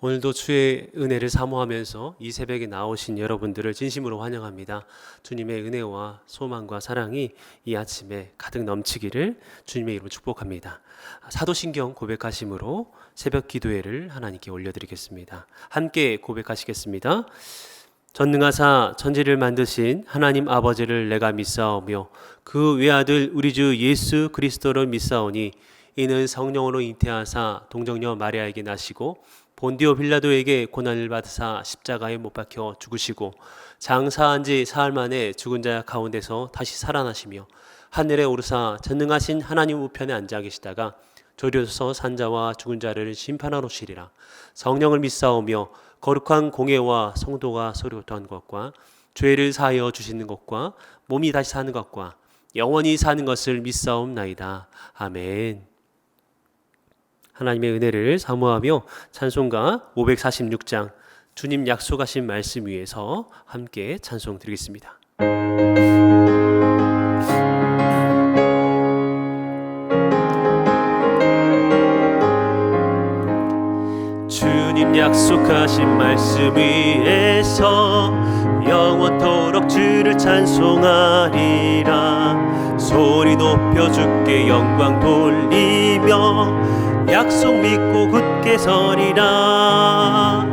오늘도 주의 은혜를 사모하면서 이 새벽에 나오신 여러분들을 진심으로 환영합니다. 주님의 은혜와 소망과 사랑이 이 아침에 가득 넘치기를 주님의 이름으로 축복합니다. 사도신경 고백하심으로 새벽 기도회를 하나님께 올려드리겠습니다. 함께 고백하시겠습니다. 전능하사 천지를 만드신 하나님 아버지를 내가 믿사오며 그 외아들 우리 주 예수 그리스도를 믿사오니 이는 성령으로 잉태하사 동정녀 마리아에게 나시고 본디오 빌라도에게 고난을 받으사 십자가에 못 박혀 죽으시고 장사한 지 사흘 만에 죽은 자 가운데서 다시 살아나시며 하늘에 오르사 전능하신 하나님 우편에 앉아 계시다가 졸려서 산 자와 죽은 자를 심판하러 오시리라. 성령을 믿사오며 거룩한 공예와 성도가 소리토한 것과 죄를 사하여 주시는 것과 몸이 다시 사는 것과 영원히 사는 것을 믿사옵나이다. 아멘. 하나님의 은혜를 사모하며 찬송가 546장 주님 약속하신 말씀 위에서 함께 찬송 드리겠습니다. 주님 약속하신 말씀 위에서 영원토록 주를 찬송하리라. 소리 높여 주께 영광 돌리며 약속 믿고 굳게 서리라.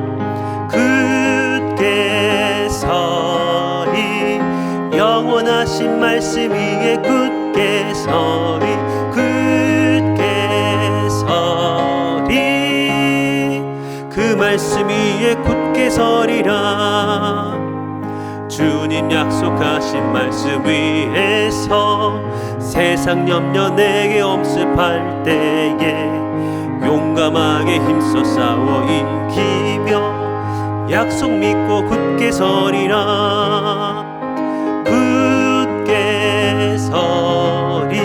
굳게 서리 영원하신 말씀 위에 굳게 서리 굳게 서리 그 말씀 위에 굳게 서리라. 주님 약속하신 말씀 위에서 세상 염려 내게 엄습할 때에 용감하게 힘써 싸워 이기며 약속 믿고 굳게 서리라. 굳게 서리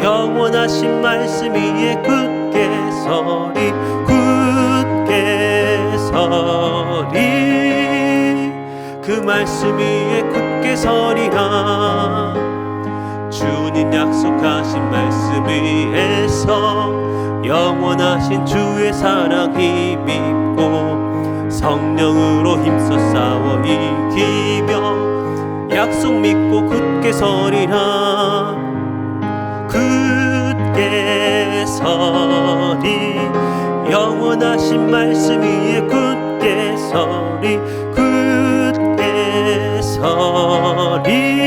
영원하신 말씀 위에 굳게 서리 굳게 서리 그 말씀 위에 굳게 서리라. 주님 약속하신 말씀 위에서 영원하신 주의 사랑 힘입고 성령으로 힘써 싸워 이기며 약속 믿고 굳게 서리라. 굳게 서리 영원하신 말씀 위에 굳게 서리 굳게 서리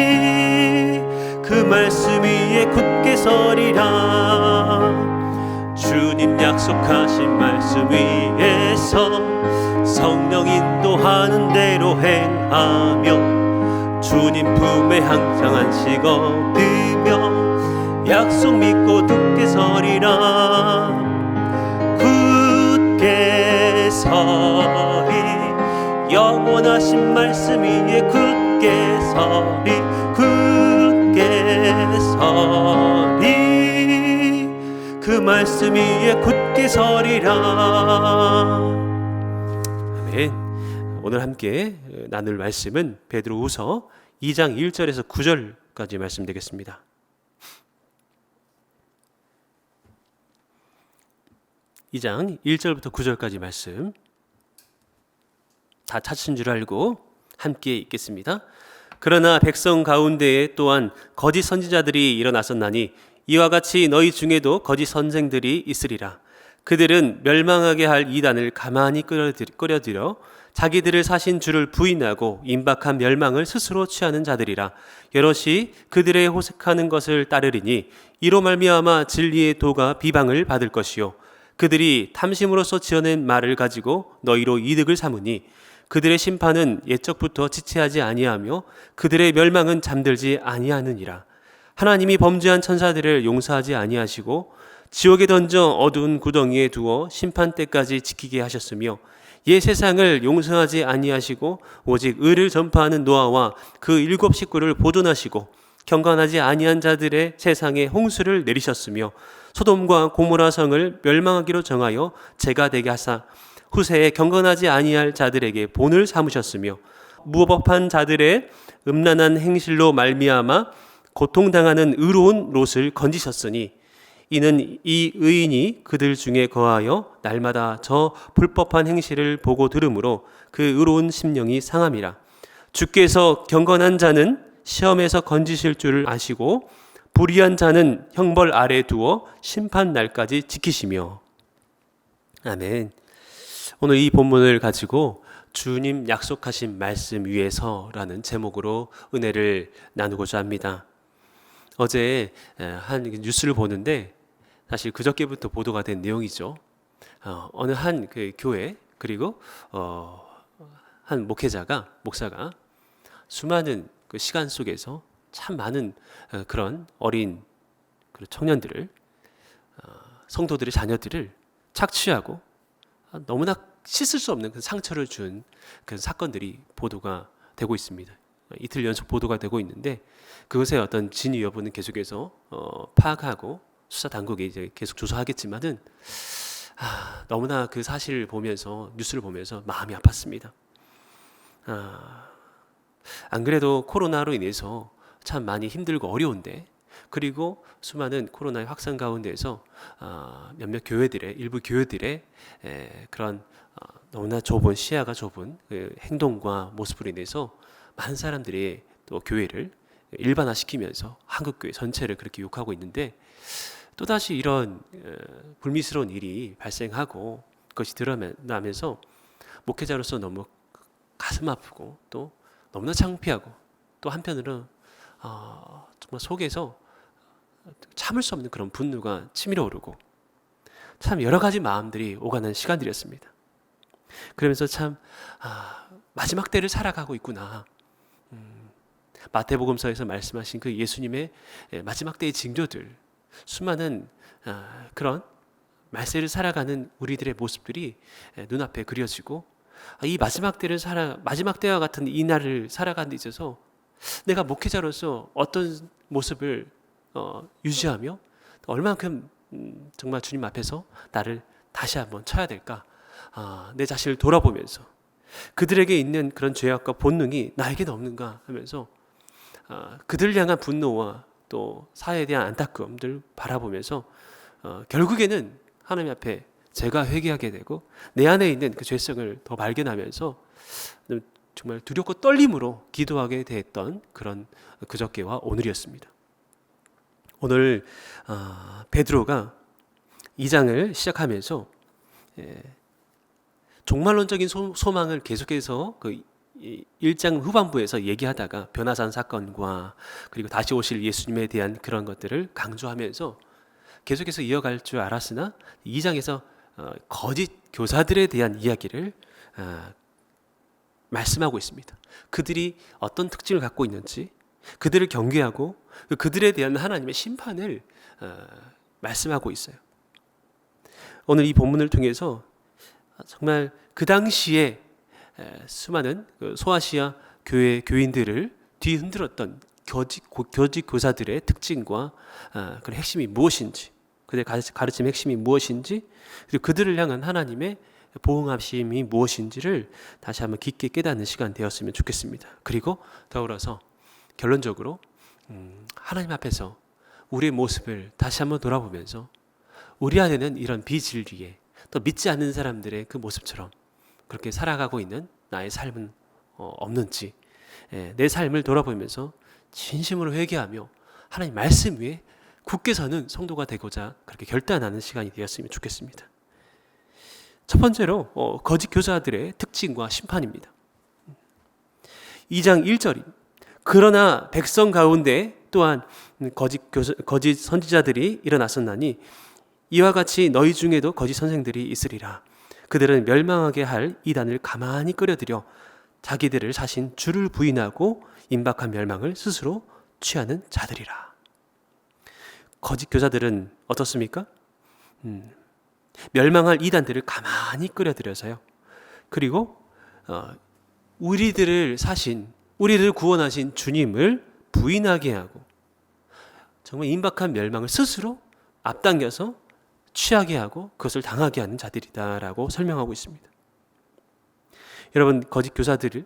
그 말씀 위에 굳게 서리라. 주님 약속하신 말씀 위에서 성령 인도하는 대로 행하며 주님 품에 항상 안식 얻으며 약속 믿고 굳게 서리라. 굳게 서리 영원하신 말씀 위에 굳게 서리 굳게 서리 그 말씀 위에 굳게 서리라. 아멘. 오늘 함께 나눌 말씀은 베드로후서 2장 1절에서 9절까지 말씀 되겠습니다. 이 장 1절부터 9절까지 말씀 다 찾으신 줄 알고 함께 읽겠습니다. 그러나 백성 가운데에 또한 거짓 선지자들이 일어났었나니 이와 같이 너희 중에도 거짓 선생들이 있으리라. 그들은 멸망하게 할 이단을 가만히 끌어들여 자기들을 사신 주를 부인하고 임박한 멸망을 스스로 취하는 자들이라. 여럿이 그들의 호색하는 것을 따르리니 이로 말미암아 진리의 도가 비방을 받을 것이요 그들이 탐심으로써 지어낸 말을 가지고 너희로 이득을 삼으니 그들의 심판은 옛적부터 지체하지 아니하며 그들의 멸망은 잠들지 아니하느니라. 하나님이 범죄한 천사들을 용서하지 아니하시고 지옥에 던져 어두운 구덩이에 두어 심판 때까지 지키게 하셨으며 옛 세상을 용서하지 아니하시고 오직 의를 전파하는 노아와 그 7 식구를 보존하시고 경건하지 아니한 자들의 세상에 홍수를 내리셨으며 소돔과 고모라 성을 멸망하기로 정하여 재가 되게 하사 후세에 경건하지 아니할 자들에게 본을 삼으셨으며 무법한 자들의 음란한 행실로 말미암아 고통당하는 의로운 롯을 건지셨으니 이는 이 의인이 그들 중에 거하여 날마다 저 불법한 행실을 보고 들으므로 그 의로운 심령이 상함이라. 주께서 경건한 자는 시험에서 건지실 줄 아시고 불의한 자는 형벌 아래 두어 심판 날까지 지키시며. 아멘. 오늘 이 본문을 가지고 주님 약속하신 말씀 위에서라는 제목으로 은혜를 나누고자 합니다. 어제 한 뉴스를 보는데 사실 그저께부터 보도가 된 내용이죠. 어느 한 그 교회 그리고 한 목사가 수많은 그 시간 속에서 참 많은 그런 어린 청년들을 성도들의 자녀들을 착취하고 너무나 씻을 수 없는 그 상처를 준 그 사건들이 보도가 되고 있습니다. 이틀 연속 보도가 되고 있는데 그것의 어떤 진위 여부는 계속해서 파악하고 수사 당국이 이제 계속 조사하겠지만은 너무나 그 사실을 보면서 뉴스를 보면서 마음이 아팠습니다. 안 그래도 코로나로 인해서 참 많이 힘들고 어려운데 그리고 수많은 코로나의 확산 가운데에서 몇몇 교회들의 일부 교회들의 그런 너무나 좁은 시야가 좁은 그 행동과 모습으로 인해서 많은 사람들이 또 교회를 일반화시키면서 한국교회 전체를 그렇게 욕하고 있는데 또다시 이런 불미스러운 일이 발생하고 그것이 드러나면서 목회자로서 너무 가슴 아프고 또 너무나 창피하고 또 한편으로는 정말 속에서 참을 수 없는 그런 분노가 치밀어 오르고 참 여러 가지 마음들이 오가는 시간들이었습니다. 그러면서 참 마지막 때를 살아가고 있구나. 마태복음서에서 말씀하신 그 예수님의 마지막 때의 징조들, 수많은 그런 말세를 살아가는 우리들의 모습들이 눈앞에 그려지고 이 마지막 때와 같은 이 날을 살아가는 데 있어서 내가 목회자로서 어떤 모습을 유지하며 얼마만큼 정말 주님 앞에서 나를 다시 한번 쳐야 될까? 내 자신을 돌아보면서 그들에게 있는 그런 죄악과 본능이 나에게는 없는가 하면서 그들을 향한 분노와 또 사회에 대한 안타까움들 바라보면서 결국에는 하나님 앞에 제가 회개하게 되고 내 안에 있는 그 죄성을 더 발견하면서 정말 두렵고 떨림으로 기도하게 됐던 그런 그저께와 오늘이었습니다. 오늘 베드로가 2장을 시작하면서 종말론적인 소망을 계속해서 그 1장 후반부에서 얘기하다가 변화산 사건과 그리고 다시 오실 예수님에 대한 그런 것들을 강조하면서 계속해서 이어갈 줄 알았으나 2장에서 거짓 교사들에 대한 이야기를 말씀하고 있습니다. 그들이 어떤 특징을 갖고 있는지 그들을 경계하고 그들에 대한 하나님의 심판을 말씀하고 있어요. 오늘 이 본문을 통해서 정말 그 당시에 수많은 소아시아 교회 교인들을 뒤흔들었던 거짓 교사들의 특징과 그 핵심이 무엇인지, 그들의 가르침의 핵심이 무엇인지, 그리고 그들을 향한 하나님의 보응하심이 무엇인지를 다시 한번 깊게 깨닫는 시간 되었으면 좋겠습니다. 그리고 더불어서 결론적으로 하나님 앞에서 우리의 모습을 다시 한번 돌아보면서 우리 안에는 이런 비진리에 또 믿지 않는 사람들의 그 모습처럼 그렇게 살아가고 있는 나의 삶은 없는지 내 삶을 돌아보면서 진심으로 회개하며 하나님 말씀 위에 굳게 서는 성도가 되고자 그렇게 결단하는 시간이 되었으면 좋겠습니다. 첫 번째로 거짓 교사들의 특징과 심판입니다. 2장 1절이 그러나 백성 가운데 또한 거짓 선지자들이 일어났었나니 이와 같이 너희 중에도 거짓 선생들이 있으리라. 그들은 멸망하게 할 이단을 가만히 끌어들여 자기들을 사신 주를 부인하고 임박한 멸망을 스스로 취하는 자들이라. 거짓 교사들은 어떻습니까? 멸망할 이단들을 가만히 끌어들여서요. 그리고 우리들을 구원하신 주님을 부인하게 하고 정말 임박한 멸망을 스스로 앞당겨서 취하게 하고 그것을 당하게 하는 자들이다라고 설명하고 있습니다. 여러분, 거짓 교사들을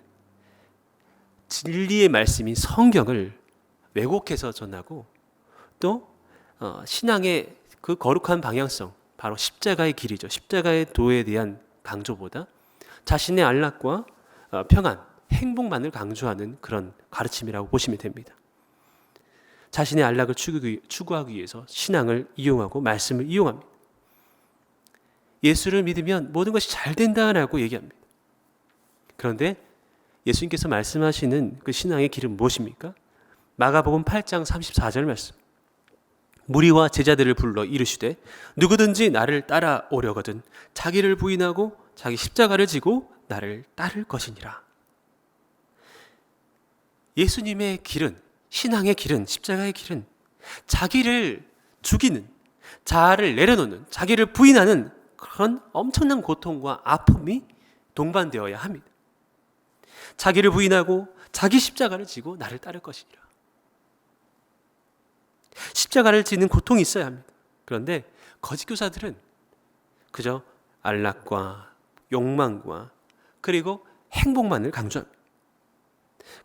진리의 말씀인 성경을 왜곡해서 전하고 또 신앙의 그 거룩한 방향성, 바로 십자가의 길이죠. 십자가의 도에 대한 강조보다 자신의 안락과 평안, 행복만을 강조하는 그런 가르침이라고 보시면 됩니다. 자신의 안락을 추구하기 위해서 신앙을 이용하고 말씀을 이용합니다. 예수를 믿으면 모든 것이 잘 된다라고 얘기합니다. 그런데 예수님께서 말씀하시는 그 신앙의 길은 무엇입니까? 마가복음 8장 34절 말씀. 무리와 제자들을 불러 이르시되 누구든지 나를 따라오려거든 자기를 부인하고 자기 십자가를 지고 나를 따를 것이니라. 예수님의 길은, 신앙의 길은, 십자가의 길은 자기를 죽이는, 자아를 내려놓는, 자기를 부인하는 그런 엄청난 고통과 아픔이 동반되어야 합니다. 자기를 부인하고 자기 십자가를 지고 나를 따를 것이니라. 십자가를 지는 고통이 있어야 합니다. 그런데 거짓 교사들은 그저 안락과 욕망과 그리고 행복만을 강조합니다.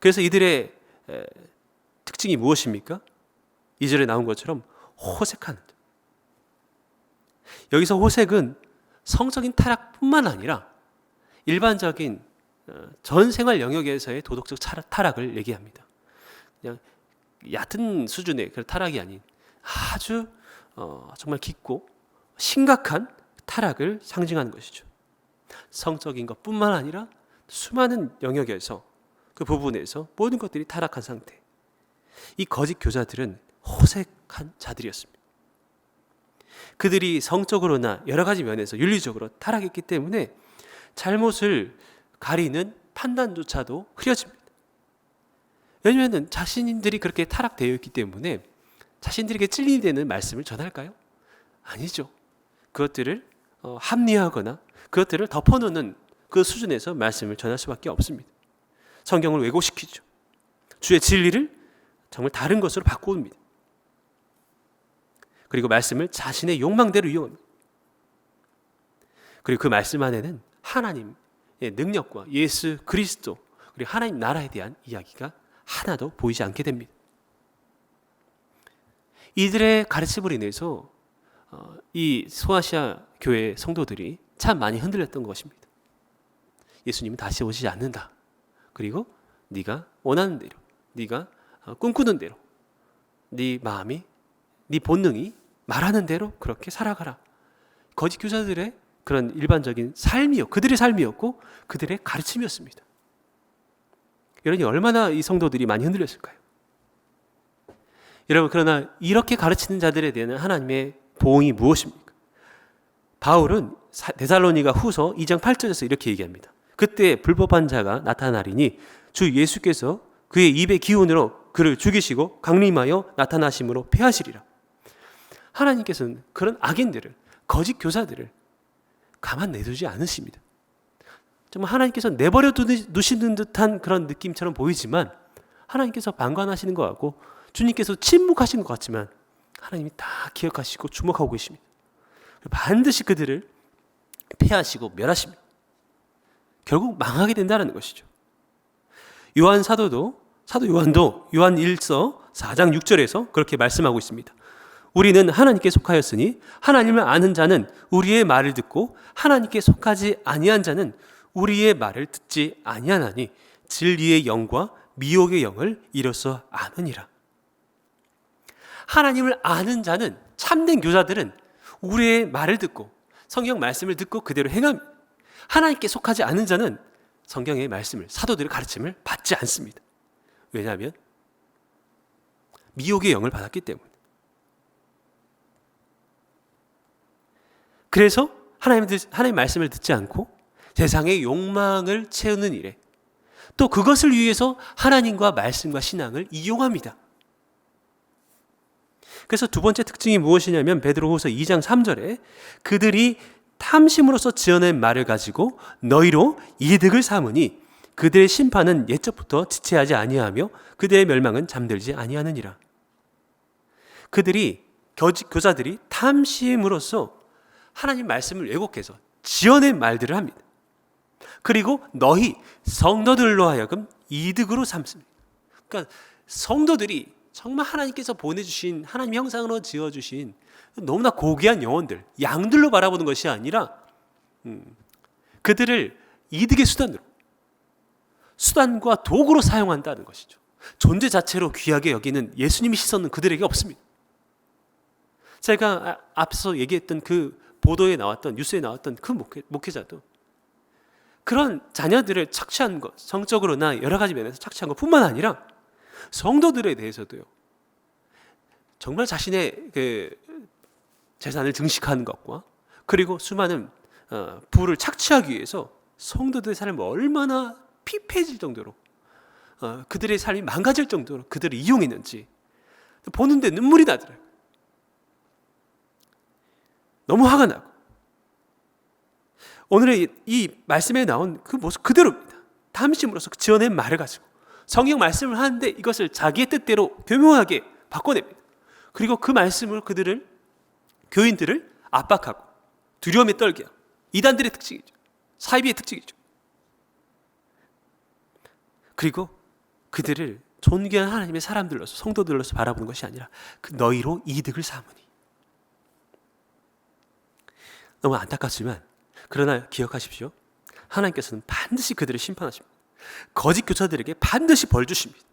그래서 이들의 특징이 무엇입니까? 2절에 나온 것처럼 호색하는, 여기서 호색은 성적인 타락뿐만 아니라 일반적인 전 생활 영역에서의 도덕적 타락을 얘기합니다. 그냥 얕은 수준의 그런 타락이 아닌 아주 정말 깊고 심각한 타락을 상징하는 것이죠. 성적인 것뿐만 아니라 수많은 영역에서 그 부분에서 모든 것들이 타락한 상태. 이 거짓 교사들은 호색한 자들이었습니다. 그들이 성적으로나 여러 가지 면에서 윤리적으로 타락했기 때문에 잘못을 가리는 판단조차도 흐려집니다. 왜냐하면 자신들이 그렇게 타락되어 있기 때문에 자신들에게 찔림이 되는 말씀을 전할까요? 아니죠. 그것들을 합리화하거나 그것들을 덮어놓는 그 수준에서 말씀을 전할 수밖에 없습니다. 성경을 왜곡시키죠. 주의 진리를 정말 다른 것으로 바꿔옵니다. 그리고 말씀을 자신의 욕망대로 이용합니다. 그리고 그 말씀 안에는 하나님의 능력과 예수 그리스도 그리고 하나님 나라에 대한 이야기가 하나도 보이지 않게 됩니다. 이들의 가르침으로 인해서 이 소아시아 교회 성도들이 참 많이 흔들렸던 것입니다. 예수님은 다시 오시지 않는다. 그리고 네가 원하는 대로, 네가 꿈꾸는 대로, 네 마음이, 네 본능이 말하는 대로 그렇게 살아가라. 거짓 교사들의 그런 일반적인 그들의 삶이었고 그들의 가르침이었습니다. 여러분이 얼마나 이 성도들이 많이 흔들렸을까요? 여러분, 그러나 이렇게 가르치는 자들에 대한 하나님의 보응이 무엇입니까? 바울은 데살로니가 후서 2장 8절에서 이렇게 얘기합니다. 그때 불법한 자가 나타나리니 주 예수께서 그의 입의 기운으로 그를 죽이시고 강림하여 나타나심으로 패하시리라. 하나님께서는 그런 악인들을, 거짓 교사들을 가만 내두지 않으십니다. 정말 하나님께서 내버려 두시는 듯한 그런 느낌처럼 보이지만 하나님께서 방관하시는 것 같고 주님께서 침묵하신 것 같지만 하나님이 다 기억하시고 주목하고 계십니다. 반드시 그들을 패하시고 멸하십니다. 결국 망하게 된다는 것이죠. 사도 요한도 요한 1서 4장 6절에서 그렇게 말씀하고 있습니다. 우리는 하나님께 속하였으니 하나님을 아는 자는 우리의 말을 듣고 하나님께 속하지 아니한 자는 우리의 말을 듣지 아니하나니 진리의 영과 미혹의 영을 이로써 아느니라. 하나님을 아는 자는, 참된 교사들은 우리의 말을 듣고 성경 말씀을 듣고 그대로 행합니다. 하나님께 속하지 않은 자는 성경의 말씀을, 사도들의 가르침을 받지 않습니다. 왜냐하면 미혹의 영을 받았기 때문에. 그래서 하나님 말씀을 듣지 않고 세상의 욕망을 채우는 일에, 또 그것을 위해서 하나님과 말씀과 신앙을 이용합니다. 그래서 두 번째 특징이 무엇이냐면 베드로후서 2장 3절에 그들이 탐심으로써 지어낸 말을 가지고 너희로 이득을 삼으니 그들의 심판은 옛적부터 지체하지 아니하며 그들의 멸망은 잠들지 아니하느니라. 교사들이 탐심으로써 하나님 말씀을 왜곡해서 지어낸 말들을 합니다. 그리고 너희 성도들로 하여금 이득으로 삼습니다. 그러니까 성도들이 정말 하나님께서 보내주신 하나님 형상으로 지어주신 너무나 고귀한 영혼들, 양들로 바라보는 것이 아니라 그들을 이득의 수단과 도구로 사용한다는 것이죠. 존재 자체로 귀하게 여기는 예수님의 시선은 그들에게 없습니다. 제가 앞서 얘기했던 그 보도에 나왔던, 뉴스에 나왔던 그 목회자도 그런 자녀들을 착취한 것, 성적으로나 여러 가지 면에서 착취한 것뿐만 아니라 성도들에 대해서도요, 정말 자신의 그 재산을 증식하는 것과 그리고 수많은 부를 착취하기 위해서 성도들의 삶을 얼마나 피폐해질 정도로 그들의 삶이 망가질 정도로 그들을 이용했는지 보는데 눈물이 나더라고요. 너무 화가 나고, 오늘의 이 말씀에 나온 그 모습 그대로입니다. 탐심으로서 지어낸 말을 가지고 성경 말씀을 하는데 이것을 자기의 뜻대로 교묘하게 바꿔냅니다. 그리고 그 말씀을 교인들을 압박하고 두려움에 떨게 하고, 이단들의 특징이죠. 사이비의 특징이죠. 그리고 그들을 존귀한 하나님의 사람들로서, 성도들로서 바라보는 것이 아니라 그 너희로 이득을 삼으니. 너무 안타깝지만 그러나 기억하십시오. 하나님께서는 반드시 그들을 심판하십니다. 거짓 교사들에게 반드시 벌 주십니다.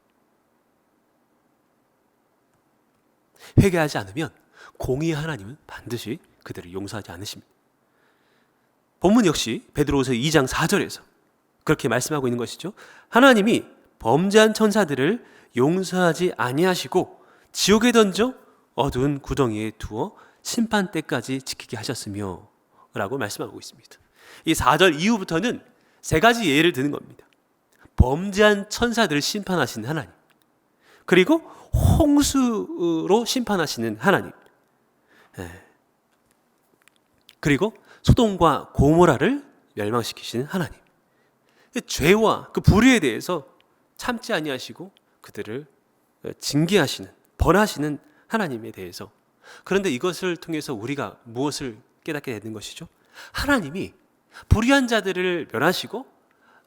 회개하지 않으면 공의의 하나님은 반드시 그들을 용서하지 않으십니다. 본문 역시 베드로후서 2장 4절에서 그렇게 말씀하고 있는 것이죠. 하나님이 범죄한 천사들을 용서하지 아니하시고 지옥에 던져 어두운 구덩이에 두어 심판 때까지 지키게 하셨으며 라고 말씀하고 있습니다. 이 4절 이후부터는 세 가지 예를 드는 겁니다. 범죄한 천사들을 심판하시는 하나님, 그리고 홍수로 심판하시는 하나님, 그리고 소돔과 고모라를 멸망시키시는 하나님. 죄와 그 불의에 대해서 참지 아니하시고 그들을 징계하시는, 벌하시는 하나님에 대해서. 그런데 이것을 통해서 우리가 무엇을 깨닫게 되는 것이죠? 하나님이 불의한 자들을 멸하시고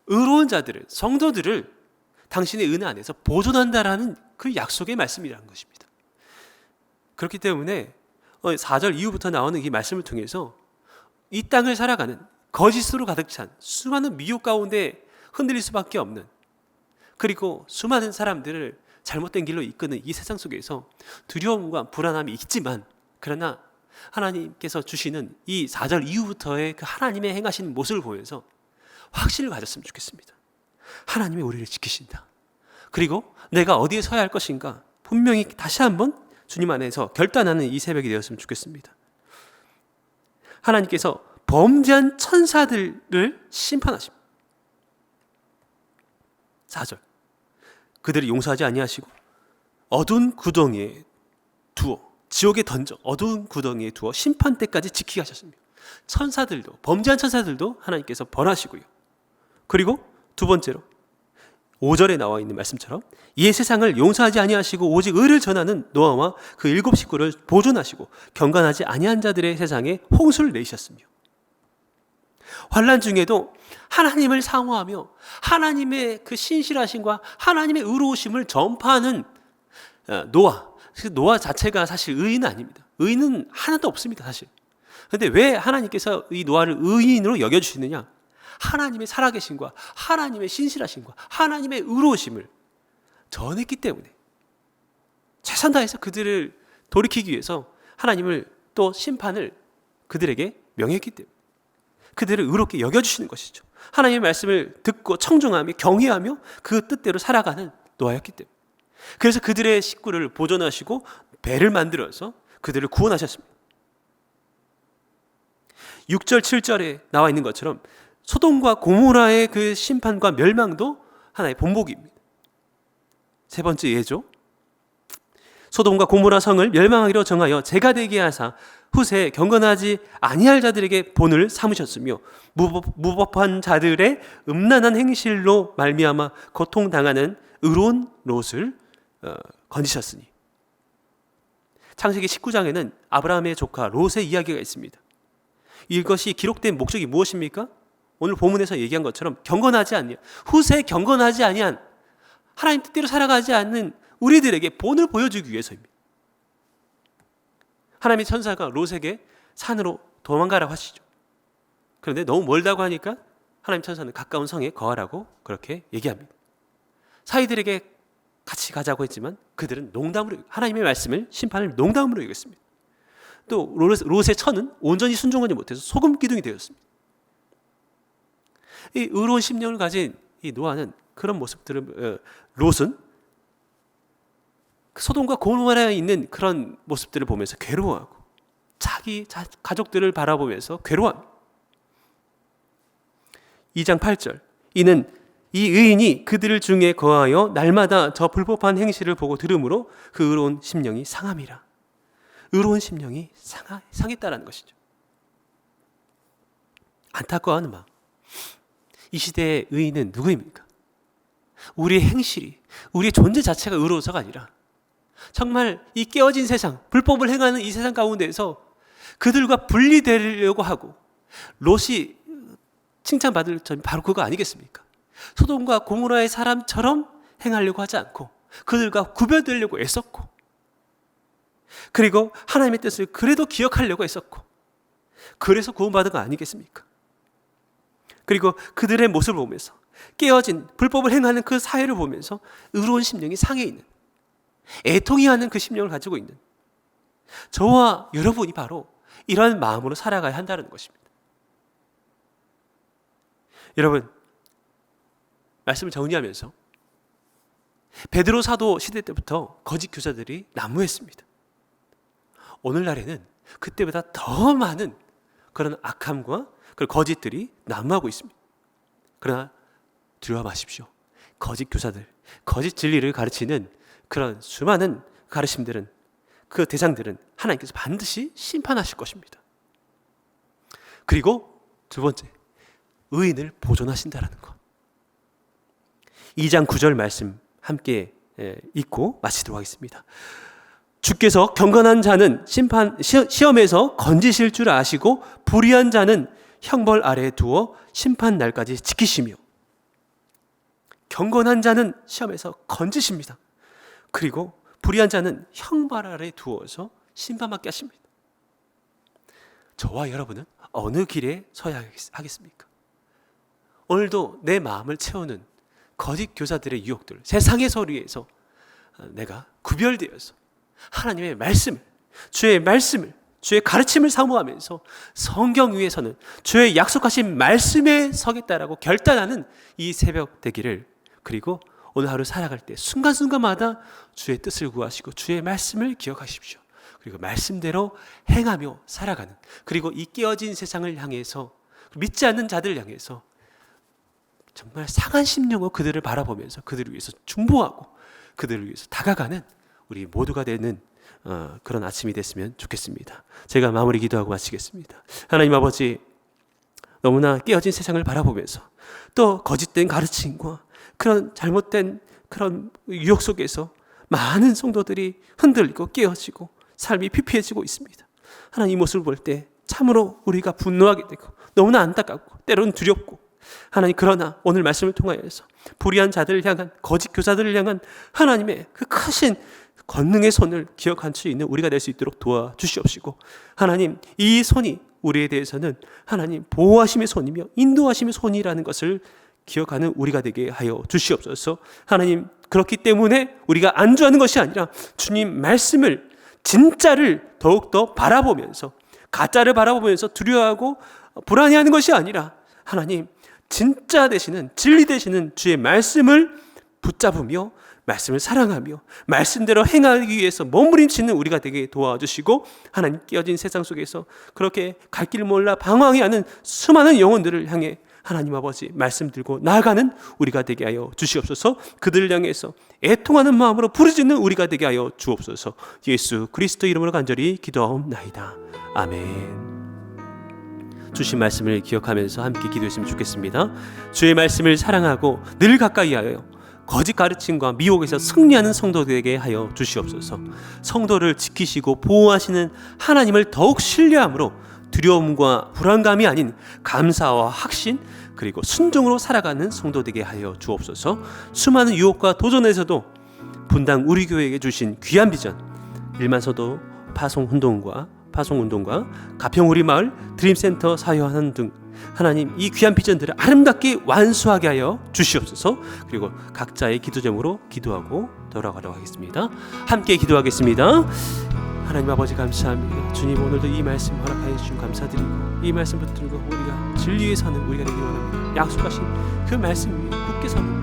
의로운 자들을, 성도들을 당신의 은혜 안에서 보존한다라는 그 약속의 말씀이라는 것입니다. 그렇기 때문에 4절 이후부터 나오는 이 말씀을 통해서 이 땅을 살아가는 거짓으로 가득 찬 수많은 미혹 가운데 흔들릴 수밖에 없는, 그리고 수많은 사람들을 잘못된 길로 이끄는 이 세상 속에서 두려움과 불안함이 있지만, 그러나 하나님께서 주시는 이 4절 이후부터의 그 하나님의 행하시는 모습을 보면서 확신을 가졌으면 좋겠습니다. 하나님이 우리를 지키신다. 그리고 내가 어디에 서야 할 것인가 분명히 다시 한번 주님 안에서 결단하는 이 새벽이 되었으면 좋겠습니다. 하나님께서 범죄한 천사들을 심판하십니다. 4절, 그들을 용서하지 아니하시고 어두운 구덩이에 두어, 지옥에 던져 어두운 구덩이에 두어 심판 때까지 지키게 하셨습니다. 천사들도, 범죄한 천사들도 하나님께서 벌하시고요. 그리고 두 번째로 5절에 나와 있는 말씀처럼 이 세상을 용서하지 아니하시고 오직 의를 전하는 노아와 그 7 식구를 보존하시고 경건하지 아니한 자들의 세상에 홍수를 내셨으며, 환난 중에도 하나님을 사모하며 하나님의 그 신실하심과 하나님의 의로우심을 전파하는 노아 자체가 사실 의인은 아닙니다. 의인은 하나도 없습니다, 사실. 그런데 왜 하나님께서 이 노아를 의인으로 여겨주시느냐? 하나님의 살아계심과 하나님의 신실하심과 하나님의 의로우심을 전했기 때문에, 최선 다해서 그들을 돌이키기 위해서 하나님을 또 심판을 그들에게 명했기 때문에 그들을 의롭게 여겨주시는 것이죠. 하나님의 말씀을 듣고 청종하며 경외하며 그 뜻대로 살아가는 노아였기 때문에, 그래서 그들의 식구를 보존하시고 배를 만들어서 그들을 구원하셨습니다. 6절 7절에 나와 있는 것처럼 소돔과 고모라의 그 심판과 멸망도 하나의 본보기입니다. 세 번째 예죠. 소돔과 고모라 성을 멸망하기로 정하여 재가 되게 하사 후세 경건하지 아니할 자들에게 본을 삼으셨으며 무법한 자들의 음란한 행실로 말미암아 고통당하는 의로운 롯을 건지셨으니. 창세기 19장에는 아브라함의 조카 롯의 이야기가 있습니다. 이것이 기록된 목적이 무엇입니까? 오늘 본문에서 얘기한 것처럼 경건하지 아니한, 후세 경건하지 아니한, 하나님 뜻대로 살아가지 않는 우리들에게 본을 보여주기 위해서입니다. 하나님의 천사가 롯에게 산으로 도망가라고 하시죠. 그런데 너무 멀다고 하니까 하나님 천사는 가까운 성에 거하라고 그렇게 얘기합니다. 사이들에게 같이 가자고 했지만 그들은 농담으로, 하나님의 말씀을, 심판을 농담으로 여겼습니다. 또 롯의 처는 온전히 순종하지 못해서 소금 기둥이 되었습니다. 이 의로운 심령을 가진 이 노아는 그런 모습들을, 롯은 소돔과 고모라에 있는 그런 모습들을 보면서 괴로워하고 자기 가족들을 바라보면서 괴로워합니다. 2장 8절, 이는 이 의인이 그들 중에 거하여 날마다 저 불법한 행실을 보고 들으므로 그 의로운 심령이 상함이라. 의로운 심령이 상했다라는 것이죠. 안타까워하는 마음. 이 시대의 의인은 누구입니까? 우리의 행실이, 우리의 존재 자체가 의로워서가 아니라 정말 이 깨어진 세상, 불법을 행하는 이 세상 가운데에서 그들과 분리되려고 하고, 롯이 칭찬받을 점이 바로 그거 아니겠습니까? 소돔과 고모라의 사람처럼 행하려고 하지 않고 그들과 구별되려고 애썼고, 그리고 하나님의 뜻을 그래도 기억하려고 애썼고, 그래서 구원받은 거 아니겠습니까? 그리고 그들의 모습을 보면서, 깨어진 불법을 행하는 그 사회를 보면서 의로운 심령이 상해 있는, 애통이 하는 그 심령을 가지고 있는 저와 여러분이 바로 이러한 마음으로 살아가야 한다는 것입니다. 여러분, 말씀을 정리하면서 베드로 사도 시대 때부터 거짓 교사들이 난무했습니다. 오늘날에는 그때보다 더 많은 그런 악함과 그런 거짓들이 난무하고 있습니다. 그러나 두려워 마십시오. 거짓 교사들, 거짓 진리를 가르치는 그런 수많은 가르침들은, 그 대상들은 하나님께서 반드시 심판하실 것입니다. 그리고 두 번째, 의인을 보존하신다라는 것. 2장 9절 말씀 함께 읽고 마치도록 하겠습니다. 주께서 경건한 자는 시험에서 건지실 줄 아시고 불의한 자는 형벌 아래에 두어 심판 날까지 지키시며, 경건한 자는 시험에서 건지십니다. 그리고 불의한 자는 형벌 아래에 두어서 심판받게 하십니다. 저와 여러분은 어느 길에 서야 하겠습니까? 오늘도 내 마음을 채우는 거짓 교사들의 유혹들, 세상의 소리에서 내가 구별되어서 하나님의 말씀을, 주의 말씀을, 주의 가르침을 사모하면서 성경 위에서는 주의 약속하신 말씀에 서겠다라고 결단하는 이 새벽 되기를, 그리고 오늘 하루 살아갈 때 순간순간마다 주의 뜻을 구하시고 주의 말씀을 기억하십시오. 그리고 말씀대로 행하며 살아가는, 그리고 이 깨어진 세상을 향해서, 믿지 않는 자들을 향해서 정말 상한 심령으로 그들을 바라보면서 그들을 위해서 중보하고 그들을 위해서 다가가는 우리 모두가 되는 그런 아침이 됐으면 좋겠습니다. 제가 마무리 기도하고 마치겠습니다. 하나님 아버지, 너무나 깨어진 세상을 바라보면서 또 거짓된 가르침과 그런 잘못된 그런 유혹 속에서 많은 성도들이 흔들리고 깨어지고 삶이 피폐해지고 있습니다. 하나님, 이 모습을 볼 때 참으로 우리가 분노하게 되고 너무나 안타깝고 때로는 두렵고, 하나님, 그러나 오늘 말씀을 통하여서 불의한 자들을 향한, 거짓 교사들을 향한 하나님의 그 크신 권능의 손을 기억할 수 있는 우리가 될 수 있도록 도와주시옵시고, 하나님, 이 손이 우리에 대해서는 하나님 보호하심의 손이며 인도하심의 손이라는 것을 기억하는 우리가 되게 하여 주시옵소서. 하나님, 그렇기 때문에 우리가 안주하는 것이 아니라 주님 말씀을, 진짜를 더욱더 바라보면서, 가짜를 바라보면서 두려워하고 불안해하는 것이 아니라 하나님, 진짜 되시는, 진리 되시는 주의 말씀을 붙잡으며 말씀을 사랑하며 말씀대로 행하기 위해서 몸부림치는 우리가 되게 도와주시고, 하나님, 깨어진 세상 속에서 그렇게 갈 길 몰라 방황해하는 수많은 영혼들을 향해 하나님 아버지 말씀 들고 나아가는 우리가 되게 하여 주시옵소서. 그들을 향해서 애통하는 마음으로 부르짖는 우리가 되게 하여 주옵소서. 예수 그리스도 이름으로 간절히 기도하옵나이다. 아멘. 주신 말씀을 기억하면서 함께 기도했으면 좋겠습니다. 주의 말씀을 사랑하고 늘 가까이 하여 거짓 가르침과 미혹에서 승리하는 성도되게 하여 주시옵소서. 성도를 지키시고 보호하시는 하나님을 더욱 신뢰함으로 두려움과 불안감이 아닌 감사와 확신, 그리고 순종으로 살아가는 성도되게 하여 주옵소서. 수많은 유혹과 도전에서도 분당 우리 교회에게 주신 귀한 비전, 일만서도 파송운동과 가평 우리 마을 드림센터 사회화하는 등 하나님 이 귀한 비전들을 아름답게 완수하게 하여 주시옵소서. 그리고 각자의 기도 제목으로 기도하고 돌아가도록 하겠습니다. 함께 기도하겠습니다. 하나님 아버지 감사합니다. 주님 오늘도 이 말씀 허락하여 주신 감사드리고 이 말씀 붙들고 우리가 진리에 사는 우리가 되기 원합니다. 약속하신 그 말씀 위에 굳게 서는